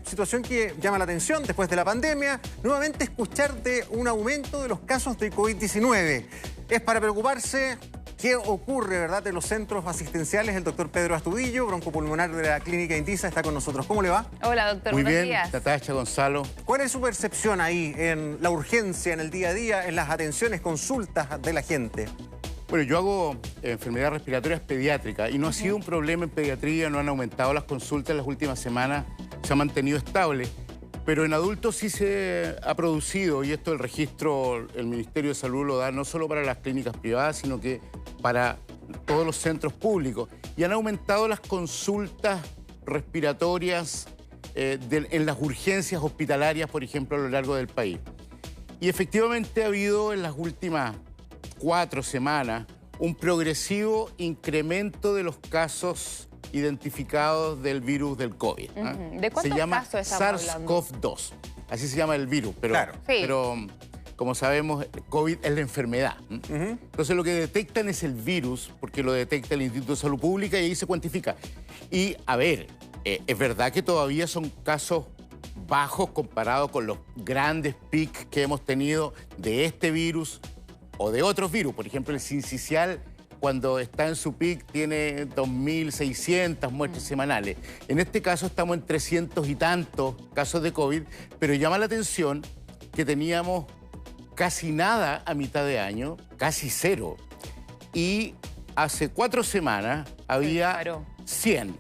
situación que llama la atención después de la pandemia. Nuevamente escuchar de un aumento de los casos de COVID-19. Es para preocuparse. ¿Qué ocurre, verdad, en los centros asistenciales? El doctor Pedro Astudillo, broncopulmonar de la Clínica Intisa, está con nosotros. ¿Cómo le va? Hola, doctor. Muy buenos bien, días. Natacha, Gonzalo. ¿Cuál es su percepción ahí en la urgencia, en el día a día, en las atenciones, consultas de la gente? Bueno, yo hago enfermedades respiratorias pediátricas y no ha sido un problema en pediatría, no han aumentado las consultas en las últimas semanas, se ha mantenido estable. Pero en adultos sí se ha producido, y esto el registro, el Ministerio de Salud lo da no solo para las clínicas privadas, sino que para todos los centros públicos. Y han aumentado las consultas respiratorias en las urgencias hospitalarias, por ejemplo, a lo largo del país. Y efectivamente ha habido en las últimas 4 semanas un progresivo incremento de los casos identificados del virus del COVID. ¿De cuántos se llama casos estamos hablando? SARS-CoV-2. Así se llama el virus, pero, Claro. Sí. pero como sabemos, COVID es la enfermedad. Entonces lo que detectan es el virus, porque lo detecta el Instituto de Salud Pública y ahí se cuantifica. Y a ver, es verdad que todavía son casos bajos comparados con los grandes picos que hemos tenido de este virus o de otros virus. Por ejemplo, el sincicial, cuando está en su pic, tiene 2.600 muertes semanales. En este caso estamos en 300 y tantos casos de COVID, pero llama la atención que teníamos casi nada a mitad de año, casi cero. Y hace 4 semanas había Paró. 100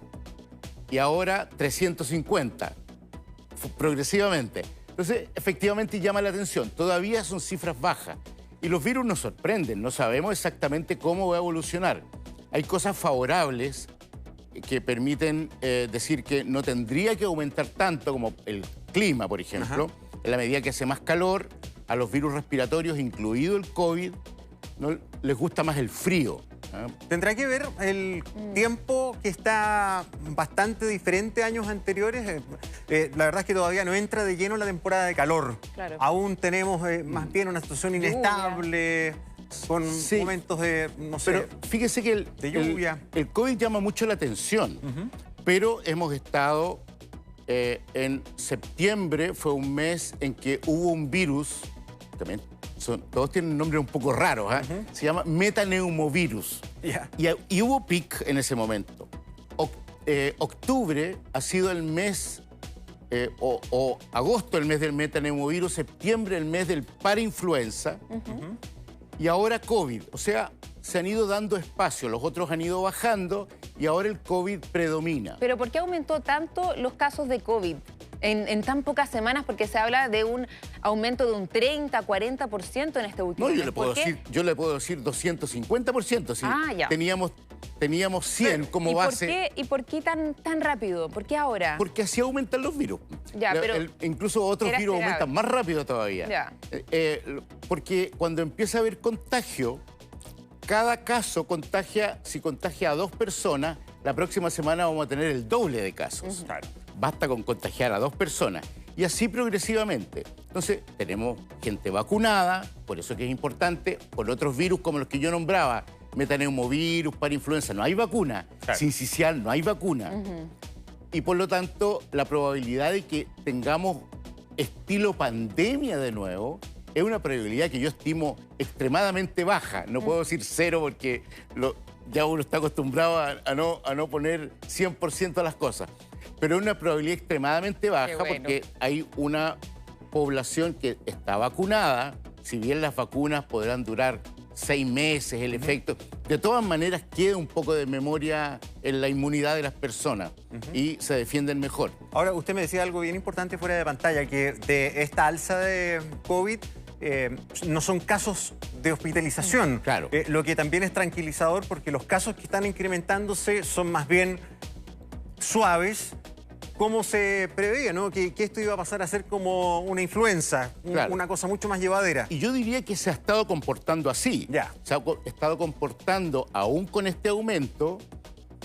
y ahora 350, progresivamente. Entonces, efectivamente llama la atención. Todavía son cifras bajas. Y los virus nos sorprenden, no sabemos exactamente cómo va a evolucionar. Hay cosas favorables que permiten decir que no tendría que aumentar tanto como el clima, por ejemplo. En la medida que hace más calor, a los virus respiratorios, incluido el COVID, no les gusta más el frío. ¿Tendrá que ver el tiempo que está bastante diferente a años anteriores? La verdad es que todavía no entra de lleno la temporada de calor. Claro. Aún tenemos más bien una situación inestable, con momentos de, no sé, Pero fíjese que de lluvia. el COVID llama mucho la atención, pero hemos estado en septiembre, fue un mes en que hubo un virus, también todos tienen nombres un poco raros, se llama metaneumovirus. Y hubo pic en ese momento. Octubre ha sido el mes, o agosto el mes del metaneumovirus, septiembre el mes del parainfluenza, y ahora COVID. O sea, se han ido dando espacio, los otros han ido bajando y ahora el COVID predomina. ¿Pero por qué aumentó tanto los casos de COVID en tan pocas semanas? Porque se habla de un aumento de un 30, 40% en este último No, mes. yo le puedo decir 250%. Si ya. teníamos 100 como base. ¿Y por qué tan rápido? ¿Por qué ahora? Porque así aumentan los virus. Ya, pero incluso otros virus aumentan más rápido todavía. Ya. Porque cuando empieza a haber contagio, cada caso contagia, si contagia a 2 personas, la próxima semana vamos a tener el doble de casos. Claro. Basta con contagiar a 2 personas. Y así progresivamente. Entonces, tenemos gente vacunada, por eso que es importante, por otros virus como los que yo nombraba, metaneumovirus, parainfluenza, no hay vacuna. Claro. Sincicial, no hay vacuna. Y por lo tanto, la probabilidad de que tengamos estilo pandemia de nuevo es una probabilidad que yo estimo extremadamente baja. No puedo decir 0 porque ya uno está acostumbrado a no poner 100% a las cosas. Pero es una probabilidad extremadamente baja porque hay una población que está vacunada. Si bien las vacunas podrán durar 6 meses, el efecto, de todas maneras queda un poco de memoria en la inmunidad de las personas y se defienden mejor. Ahora, usted me decía algo bien importante fuera de pantalla, que de esta alza de COVID no son casos de hospitalización. Claro. Lo que también es tranquilizador porque los casos que están incrementándose son más bien suaves. ¿Cómo se preveía, no? Que esto iba a pasar a ser como una influenza, Claro. una cosa mucho más llevadera. Y yo diría que se ha estado comportando así. Ya. Se ha estado comportando, aún con este aumento,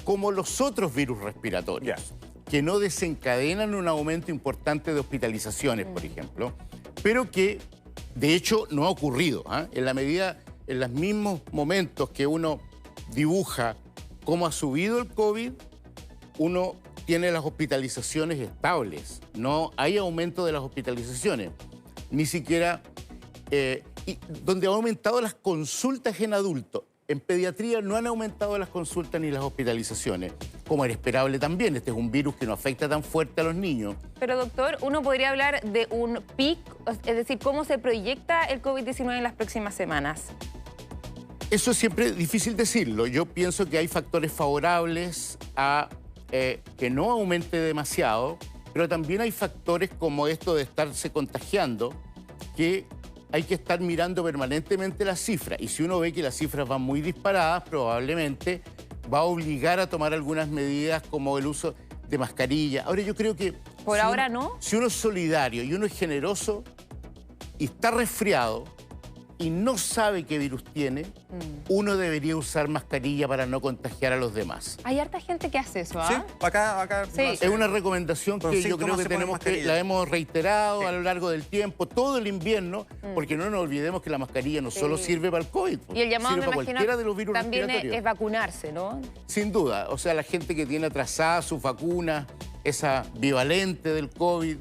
como los otros virus respiratorios, que no desencadenan un aumento importante de hospitalizaciones, por ejemplo, pero que, de hecho, no ha ocurrido. En la medida, en los mismos momentos que uno dibuja cómo ha subido el COVID, uno tiene las hospitalizaciones estables. No hay aumento de las hospitalizaciones. Ni siquiera... y donde han aumentado las consultas en adultos. En pediatría no han aumentado las consultas ni las hospitalizaciones, como era esperable también. Este es un virus que no afecta tan fuerte a los niños. Pero doctor, uno podría hablar de un pic, es decir, ¿cómo se proyecta el COVID-19 en las próximas semanas? Eso es siempre difícil decirlo. Yo pienso que hay factores favorables a que no aumente demasiado, pero también hay factores como esto de estarse contagiando, que hay que estar mirando permanentemente las cifras. Y si uno ve que las cifras van muy disparadas, probablemente va a obligar a tomar algunas medidas como el uso de mascarilla. Ahora yo creo que... Por ahora no. Si uno es solidario y uno es generoso y está resfriado y no sabe qué virus tiene, uno debería usar mascarilla para no contagiar a los demás. Hay harta gente que hace eso, ¿ah? Sí, acá Sí. no sé. Es una recomendación Con que yo síntomas creo que se ponen tenemos que mascarilla. la hemos reiterado Sí. a lo largo del tiempo, todo el invierno, porque no nos olvidemos que la mascarilla no solo sirve para el COVID, Y el llamado, sirve me para imagino, cualquiera de los virus también respiratorios. es vacunarse, ¿no? Sin duda, o sea, la gente que tiene atrasada sus vacunas, esa bivalente del COVID,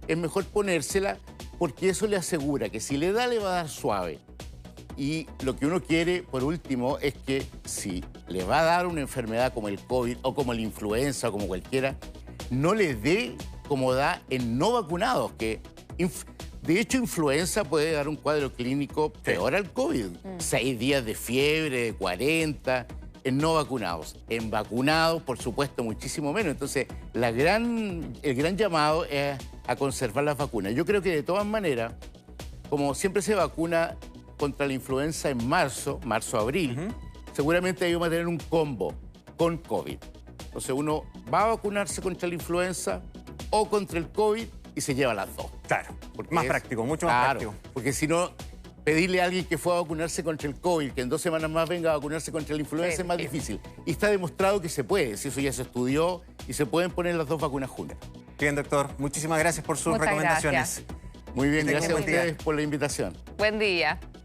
es mejor ponérsela porque eso le asegura que si le da, le va a dar suave. Y lo que uno quiere, por último, es que si le va a dar una enfermedad como el COVID o como la influenza o como cualquiera, no le dé como da en no vacunados, que de hecho influenza puede dar un cuadro clínico peor al COVID. 6 días de fiebre, de 40, en no vacunados. En vacunados, por supuesto, muchísimo menos. Entonces, el gran llamado es a conservar las vacunas. Yo creo que de todas maneras, como siempre se vacuna contra la influenza en marzo, abril, seguramente ahí vamos a tener un combo con COVID. Entonces uno va a vacunarse contra la influenza o contra el COVID y se lleva las dos. Claro, Porque más es- práctico, mucho más claro, práctico. porque si no, pedirle a alguien que fue a vacunarse contra el COVID, que en 2 semanas más venga a vacunarse contra la influenza Sí, es más difícil. Y está demostrado que se puede, si eso ya se estudió y se pueden poner las dos vacunas juntas. Bien, doctor, muchísimas gracias por sus Muchas recomendaciones. gracias. Muy bien, Que tenga gracias a buen día. ustedes por la invitación. Buen día.